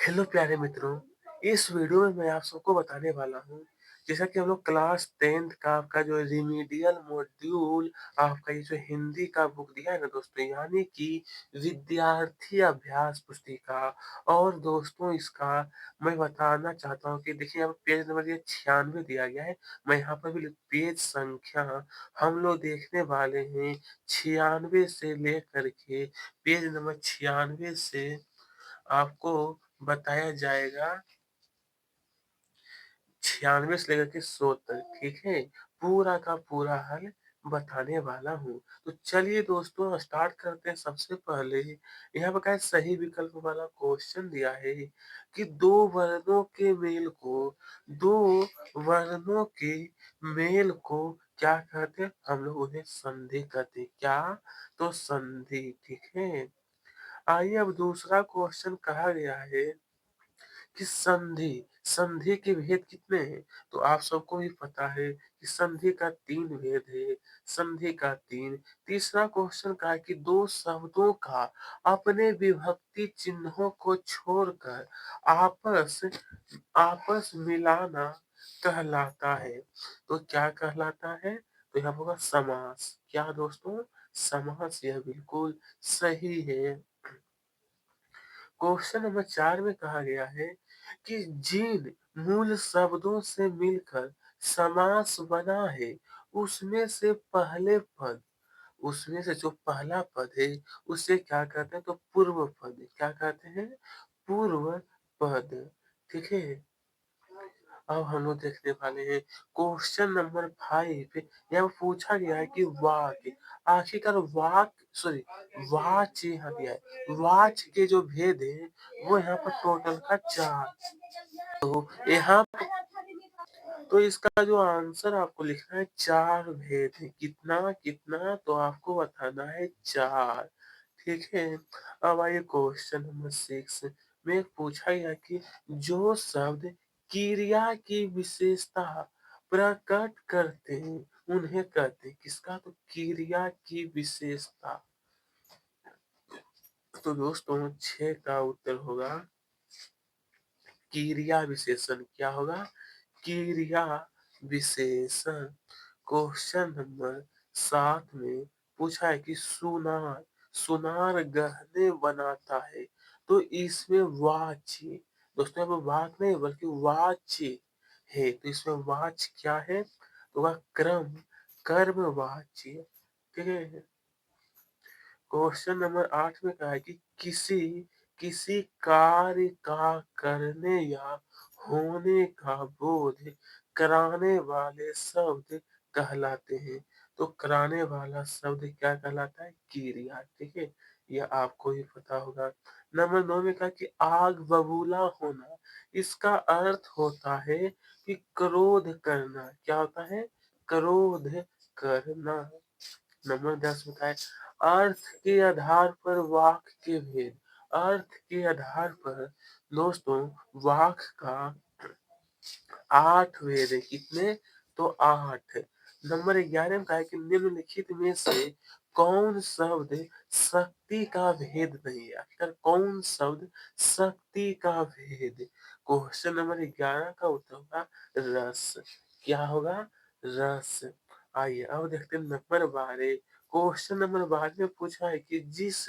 Hello प्यारे मित्रों, इस वीडियो में मैं आप सबको बताने वाला हूँ, जैसा कि हम लोग क्लास 10th का आपका जो रिमीडियल मॉड्यूल आपका ये जो हिंदी का बुक दिया है ना दोस्तों, यानी कि विद्यार्थी अभ्यास पुस्तिका। और दोस्तों इसका मैं बताना चाहता हूँ कि देखिए यहाँ पे पेज नंबर ये 96 दिया गया है। मैं यहाँ पर भी पेज संख्या हम लोग देखने वाले हैं 96 से लेकर के पेज नंबर 96 से आपको बताया जाएगा 96 से लेकर के 100 तक, ठीक है? पूरा का पूरा हल बताने वाला हूँ। तो चलिए दोस्तों स्टार्ट करते हैं। सबसे पहले यहाँ पे क्या है, सही विकल्प वाला क्वेश्चन दिया है कि दो वर्णों के मेल को क्या कहते हैं? हम लोग उन्हें संधि कहते हैं। क्या? तो संधि, ठीक है? आइए अब दूसरा क्वेश्चन कहा गया है कि संधि के भेद कितने हैं? तो आप सबको भी पता है कि संधि का 3 भेद है। संधि का 3। तीसरा क्वेश्चन का है कि दो शब्दों का अपने विभक्ति चिन्हों को छोड़कर आपस आपस मिलाना कहलाता है। तो क्या कहलाता है? तो यहाँ होगा समास। क्या दोस्तों? समास। यह बिल्कुल सही है। क्वेश्चन नंबर 4 में कहा गया है कि जिन मूल शब्दों से मिलकर समास बना है उसमें से पहले पद उसमें से जो पहला पद है उसे क्या कहते हैं? तो पूर्व पद। क्या कहते हैं? पूर्व पद, ठीक है? अब हम लोग देखने वाले हैं क्वेश्चन नंबर 5। यहाँ पूछा गया है कि वाक्य, आखिरकार वाच्य यहाँ दिया है। वाच्य के जो भेद है वो यहाँ पर टोटल का 4। तो यहाँ तो इसका जो आंसर आपको लिखना है 4 भेद है। कितना कितना? तो आपको बताना है 4, ठीक है? अब आइए क्वेश्चन नंबर 6 में पूछा गया कि जो शब्द क्रिया की विशेषता प्रकट करते हैं उन्हें कहते हैं किसका? तो क्रिया की विशेषता। तो दोस्तों 6 का उत्तर होगा क्रिया विशेषण। क्या होगा? क्रिया विशेषण। क्वेश्चन नंबर 7 में पूछा है कि सुनार गहने बनाता है। तो इसमें वाच्य, दोस्तों यहाँ पे वाक नहीं बल्कि वाच्य है। तो इसमें वाच्य क्या है? तो वह कर्म वाच्य, ठीक है? क्वेश्चन नंबर 8 में कहा है कि किसी किसी कार्य का करने या होने का बोध कराने वाले शब्द कहलाते हैं। तो कराने वाला शब्द क्या कहलाता है? क्रिया, ठीक है? यह आपको ही पता होगा। नंबर 9 में कहा कि आग बबूला होना, इसका अर्थ होता है कि क्रोध करना। क्या होता है? क्रोध करना। नंबर 10 में कहा है अर्थ के आधार पर वाक्य के भेद। अर्थ के आधार पर दोस्तों वाक्य का 8 भेद है। कितने? तो 8। नंबर 11 में कहा है कि निम्नलिखित में से कौन शब्द शक्ति का भेद नहीं है? आखिर कौन शब्द शक्ति का भेद? क्वेश्चन नंबर 11 का उत्तर होगा रस। क्या होगा? रस। आइए अब देखते हैं नंबर 12। क्वेश्चन नंबर 12 में पूछा है कि जिस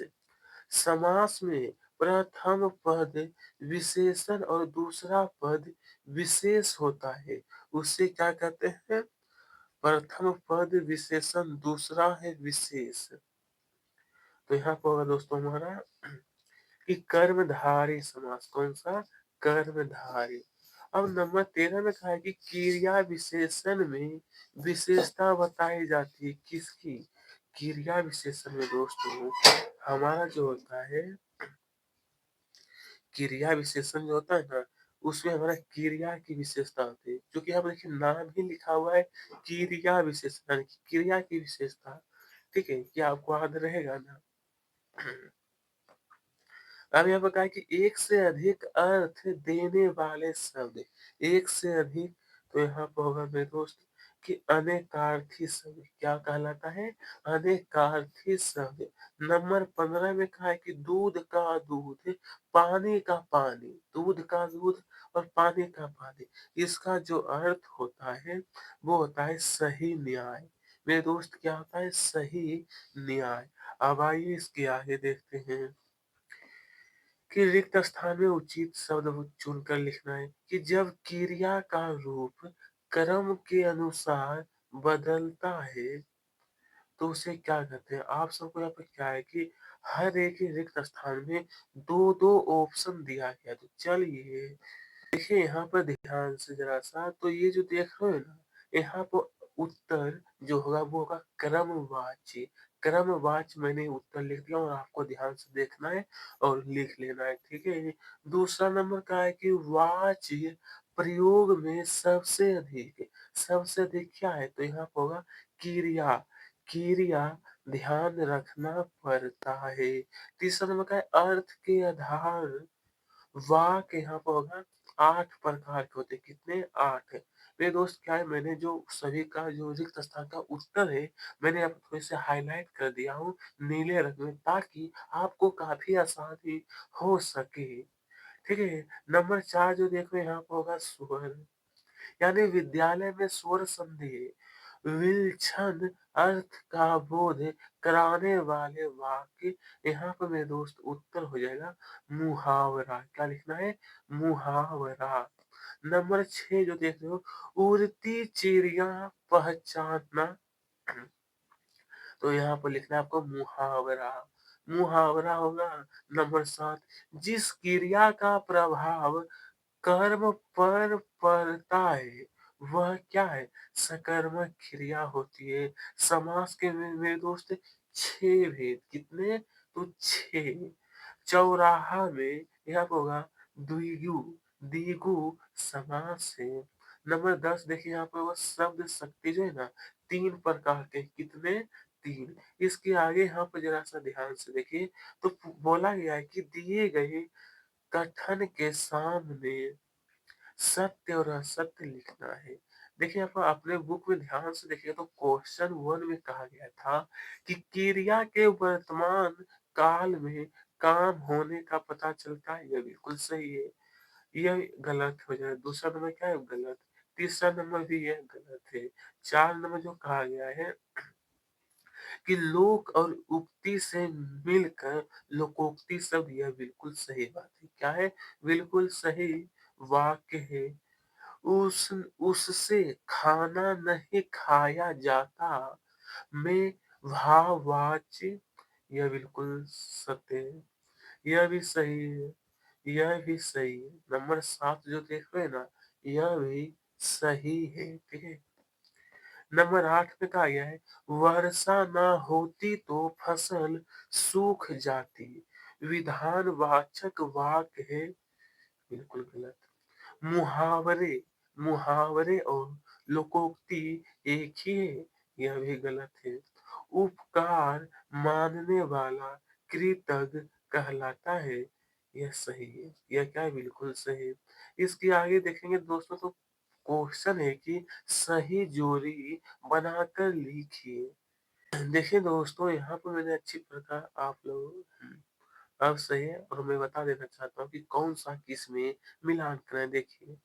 समास में प्रथम पद विशेषण और दूसरा पद विशेष होता है उसे क्या कहते हैं? प्रथम पद विशेषण, दूसरा है विशेष। तो यहाँ पर होगा दोस्तों हमारा कि कर्मधारय समास। कौन सा? कर्मधारय। अब नंबर 13 में कहा है कि क्रिया विशेषण में विशेषता बताई जाती है किसकी? क्रिया विशेषण में दोस्तों हमारा जो होता है क्रिया विशेषण जो होता है ना उसमें हमारा क्रिया की विशेषता होती है। क्योंकि यहाँ पर देखिए नाम ही लिखा हुआ है क्रिया विशेषण, यानी कि क्रिया की विशेषता, ठीक है? क्या आपको याद रहेगा ना? अब यहाँ पर कहा है कि एक से अधिक अर्थ देने वाले शब्द। एक से अधिक, तो यहाँ पर होगा मेरे दोस्त कि अनेकार्थी शब्द क्या कहलाता है? अनेकार्थी शब्द। नंबर 15 में कहा है कि दूध का दूध, पानी का पानी, दूध का दूध और पानी का पानी। इसका जो अर्थ होता है वो होता है सही न्याय। मेरे दोस्त क्या होता है? सही न्याय। अब आइए इसके आगे देखते हैं कि रिक्त स्थान में उचित शब्द चुनकर लिखना है कि जब क्रिया का रूप कर्म के अनुसार बदलता है तो उसे क्या कहते हैं? आप सबको यहाँ पे क्या है कि हर एक ही रिक्त स्थान में दो दो ऑप्शन दिया गया। तो चलिए देखिए यहाँ पर ध्यान से जरा सा, तो ये जो देख रहे हो ना, यहाँ पर उत्तर जो होगा वो होगा क्रमवाची। क्रमवाच मैंने उत्तर लिख दिया और आपको ध्यान से देखना है और लिख लेना है, ठीक है। दूसरा नंबर का है कि वाच्य प्रयोग में सबसे अधिक क्या है? तो यहाँ पर होगा क्रिया। क्रिया ध्यान रखना पड़ता है। तीसरा नंबर का है अर्थ के आधार। वाक्य यहाँ पर होगा 8 प्रकार के होते हैं। कितने? 8। मेरे दोस्त क्या है, मैंने जो सभी का जो रिक्त स्थान का उत्तर है मैंने यहाँ पे थोड़े से हाईलाइट कर दिया हूँ नीले रंग में, ताकि आपको काफी आसानी हो सके, ठीक है। नंबर 4 जो देख रहे हैं यहाँ पर होगा स्वर, यानी विद्यालय में स्वर संधि विलक्षण अर्थ का बोध कराने वाले वाक्य। यहाँ पर मेरे दोस्त उत्तर हो जाएगा मुहावरा। क्या लिखना है? मुहावरा। नंबर 6 जो देख रहे हो, उड़ती चिड़िया पहचानना, तो यहाँ पर लिखना है आपको मुहावरा। मुहावरा होगा। नंबर 7, जिस क्रिया का प्रभाव कर्म पर पड़ता है वह क्या है? सकर्मक क्रिया होती है। समास के में मेरे दोस्त 6 भेद। कितने? तो 6। चौराहा में यहाँ पर होगा द्विगु, द्विगु समास है। नंबर 10 देखिए यहाँ पर वो शब्द शक्ति जो है ना 3 प्रकार के। कितने? 3। इसके आगे यहाँ पर जरा सा ध्यान से देखिए, तो बोला गया है कि दिए गए कथन के सामने सत्य और असत्य लिखना है। देखिए आप अपने बुक में ध्यान से देखिए, तो क्वेश्चन 1 में कहा गया था कि क्रिया के वर्तमान काल में काम होने का पता चलता है। यह बिल्कुल सही है, यह गलत हो जाए। दूसरा नंबर क्या है? गलत। तीसरा नंबर भी यह गलत है। 4 नंबर जो कहा गया है कि लोक और उक्ति से मिलकर लोकोक्ति शब्द, यह बिल्कुल सही बात है। क्या है? बिल्कुल सही वाक्य है। उस उससे खाना नहीं खाया जाता में भाववाच्य, यह बिल्कुल सत्य है। यह भी सही है, यह भी सही है। नंबर 7 जो देख रहे हैं ना, यह भी सही है, ठीक है। नंबर 8 पे कहा गया है वर्षा न होती तो फसल सूख जाती। विधान वाचक वाक्य है, बिल्कुल गलत। मुहावरे, मुहावरे और लोकोक्ति एक ही है, यह भी गलत है। उपकार मानने वाला कृतज्ञ कहलाता है, यह सही है। यह क्या है? बिल्कुल सही है। इसके आगे देखेंगे दोस्तों, तो क्वेश्चन है कि सही जोड़ी बनाकर लिखिए। देखिए दोस्तों, यहाँ पर मैंने अच्छी प्रकार आप लोग अब सही है, और मैं बता देना चाहता हूँ कि कौन सा किस में मिलान करें। देखिए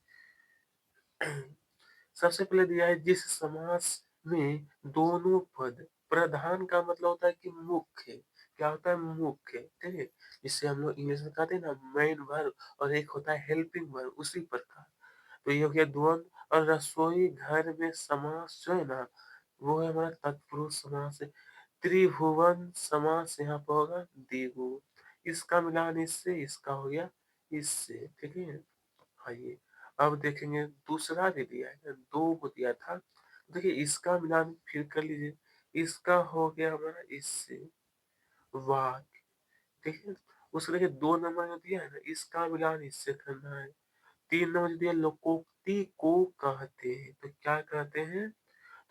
सबसे पहले दिया है जिस समास में दोनों पद, प्रधान का मतलब होता है कि मुख्य। क्या होता है? मुख्य, ठीक है। जिससे हम लोग इंग्लिश में कहते हैं ना मेन वर्ब, और एक होता है हेल्पिंग वर्ब, उसी प्रकार। तो ये हो गया द्वंद। और रसोई घर में समास जो है ना, वो है हमारा तत्पुरुष समास है। त्रिभुवन समास यहाँ पर होगा द्विगु। इसका मिलान इससे, इसका हो गया इससे, ठीक है। आइए अब देखेंगे दूसरा भी दिया है, 2 को दिया था। देखिए इसका मिलान फिर कर लीजिए, इसका हो गया हमारा इससे वाक, ठीक है। उसके देखिए 2 नंबर जो दिया है ना, इसका मिलान इससे करना है। 3 नंबर जो दिया लोकोक्ति को कहते हैं, तो क्या कहते हैं?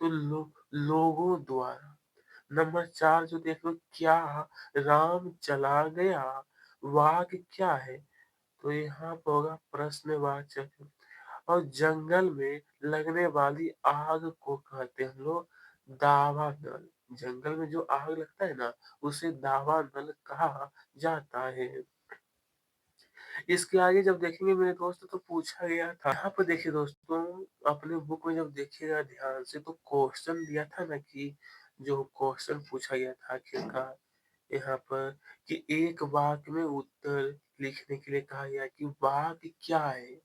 तो लोगों द्वारा। नंबर 4 जो देख लो, क्या राम चला गया, वाक्य क्या है? तो यहाँ पर होगा प्रश्नवाचक। और जंगल में लगने वाली आग को कहते हैं हम लोग दावानल। जंगल में जो आग लगता है ना, उसे दावानल कहा जाता है। इसके आगे जब देखेंगे मेरे दोस्त तो पूछा गया था, यहाँ पर देखिए दोस्तों, अपने बुक में जब देखिएगा ध्यान से तो क्वेश्चन दिया था ना कि जो क्वेश्चन पूछा गया था आखिरकार यहाँ पर कि एक वाक्य में उत्तर लिखने के लिए कहा गया कि वाक्य क्या है।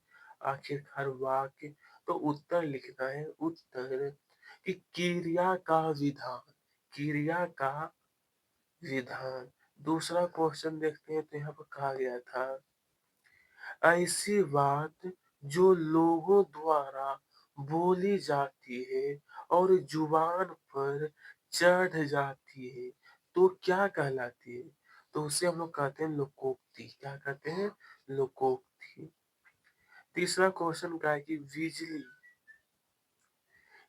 आखिरकार वाक्य तो उत्तर लिखना है। उत्तर कि क्रिया का विधान, क्रिया का विधान। दूसरा क्वेश्चन देखते हैं तो यहाँ पर कहा गया था ऐसी बात जो लोगों द्वारा बोली जाती है और जुबान पर चढ़ जाती है तो क्या कहलाती है? तो उसे हम लोग कहते हैं लोकोक्ति। क्या कहते हैं? लोकोक्ति। तीसरा क्वेश्चन क्या है कि बिजली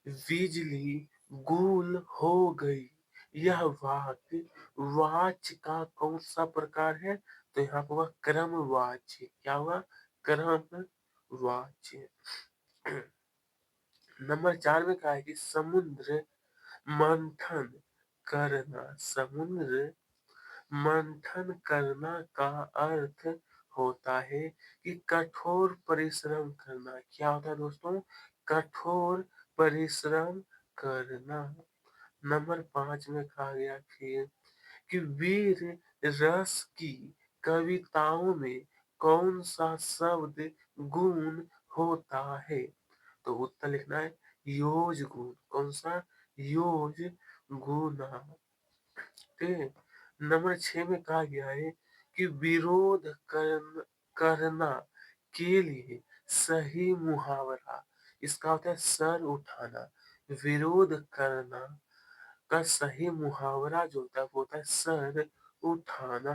बिजली गुल हो गई, यह वाक्य वाच्य का कौन सा प्रकार है? तो यहाँ पर हुआ क्रमवाच्य। क्या हुआ? क्रमवाच्य। नंबर 4 में कहा है कि समुद्र मंथन करना। समुद्र मंथन करना का अर्थ होता है कि कठोर परिश्रम करना। क्या होता है दोस्तों? कठोर परिश्रम करना। नंबर 5 में कहा गया फिर कि वीर रस की कविताओं में कौन सा शब्द गुण होता है? तो उत्तर लिखना है योज गुण। कौन सा? योज गुना। ठीक है। नंबर 6 में कहा गया है कि विरोध करना के लिए सही मुहावरा। इसका होता है सर उठाना। विरोध करना का सही मुहावरा जो होता है वो होता है सर उठाना।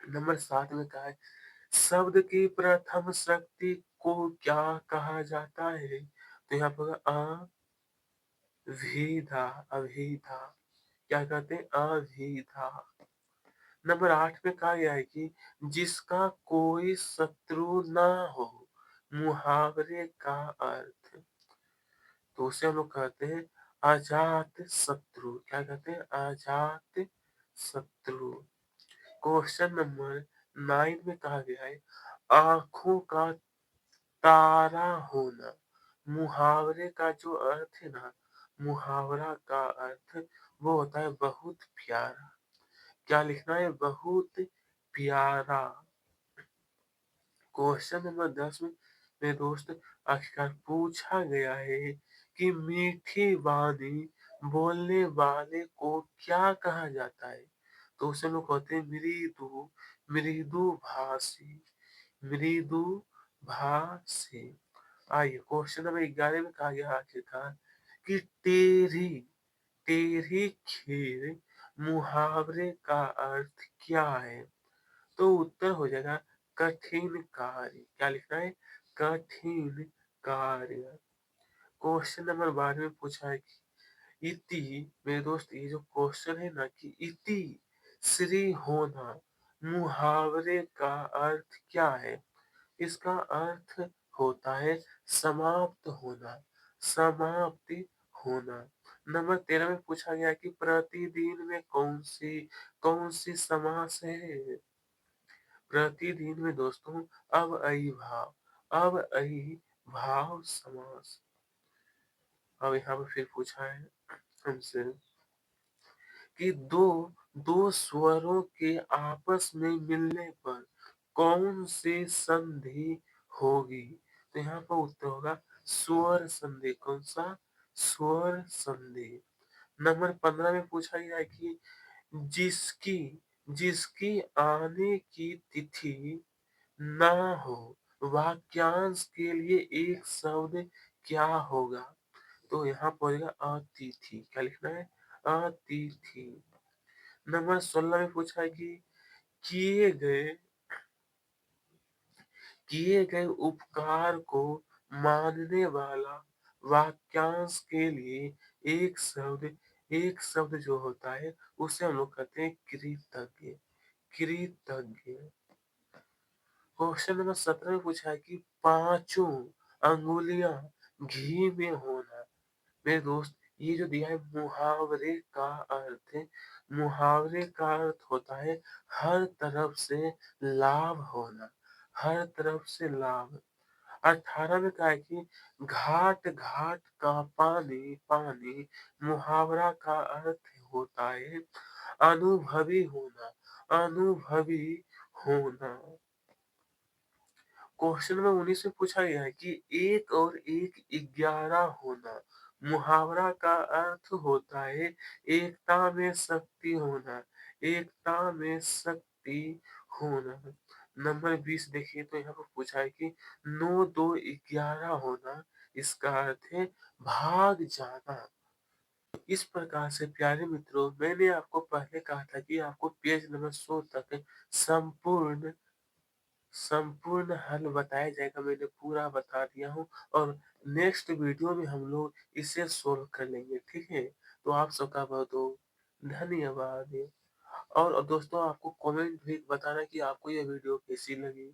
नंबर 7 में कहा है शब्द की प्रथम शक्ति को क्या कहा जाता है? तो यहाँ पर अभिधा। अभिधा। क्या कहते हैं? अभिधा। नंबर 8 में कहा गया है कि जिसका कोई शत्रु ना हो, मुहावरे का अर्थ। तो उसे हम लोग कहते हैं अजात शत्रु। क्या कहते हैं? अजात शत्रु। क्वेश्चन नंबर 9 में कहा गया है आंखों का तारा होना। मुहावरे का जो अर्थ है ना, मुहावरा का अर्थ वो होता है बहुत प्यारा। क्या लिखना है? बहुत प्यारा। क्वेश्चन नंबर 10 में मेरे दोस्त आखिरकार पूछा गया है कि मीठी वाणी बोलने वाले को क्या कहा जाता है? तो उसे लोग कहते हैं मृदु, मृदु भाषी, मृदु भाषी। आइए क्वेश्चन नंबर 11 में कहा गया आखिरकार कि टेढ़ी टेढ़ी खीर मुहावरे का अर्थ क्या है? तो उत्तर हो जाएगा कठिन कार्य। क्या लिखना है? कठिन कार्य। क्वेश्चन नंबर 12 में पूछा है कि इति, मेरे दोस्त ये जो क्वेश्चन है ना कि इति श्री होना मुहावरे का अर्थ क्या है? इसका अर्थ होता है समाप्त होना, समाप्ति होना। नंबर 13 में पूछा गया कि प्रतिदिन में कौन सी समास है? प्रतिदिन में दोस्तों अवययी भाव, अवययी भाव समास। अब यहाँ पे फिर पूछा है हमसे कि दो दो स्वरों के आपस में मिलने पर कौन सी संधि होगी? तो यहाँ पर उत्तर होगा स्वर संधि। कौन सा? स्वर संधि। नंबर 15 में पूछा गया है कि जिसकी जिसकी आने की तिथि ना हो, वाक्यांश के लिए एक शब्द क्या होगा? तो यहाँ पर होगा अतिथि। क्या लिखना है? अतिथि। नंबर 16 में पूछा है कि किए गए किए गए उपकार को मानने वाला वाक्यांश के लिए एक शब्द जो होता है उसे हम लोग कहते हैं कृतज्ञ। कृतज्ञ। क्वेश्चन नंबर 17 में पूछा है कि पाँचों अंगुलियाँ घी में होना। मेरे दोस्त, ये जो दिया है मुहावरे का अर्थ है, मुहावरे का अर्थ होता है हर तरफ से लाभ होना, हर तरफ से लाभ। 18 में कहा है कि घाट घाट का पानी पानी, मुहावरा का अर्थ होता है अनुभवी होना, अनुभवी होना। क्वेश्चन नंबर 19 में पूछा गया है कि 1 और 1 11 होना। मुहावरा का अर्थ होता है एकता में शक्ति होना, एकता में शक्ति होना। नंबर 20 देखिए तो यहाँ पर पूछा है कि 9 2 11 होना, इसका अर्थ है भाग जाना। इस प्रकार से प्यारे मित्रों, मैंने आपको पहले कहा था कि आपको पेज नंबर 100 तक संपूर्ण संपूर्ण हल बताया जाएगा। मैंने पूरा बता दिया हूँ और नेक्स्ट वीडियो में हम लोग इसे सोल्व कर लेंगे, ठीक है? तो आप सबका बहुत धन्यवाद। और दोस्तों, आपको कमेंट भी बताना कि आपको यह वीडियो कैसी लगी।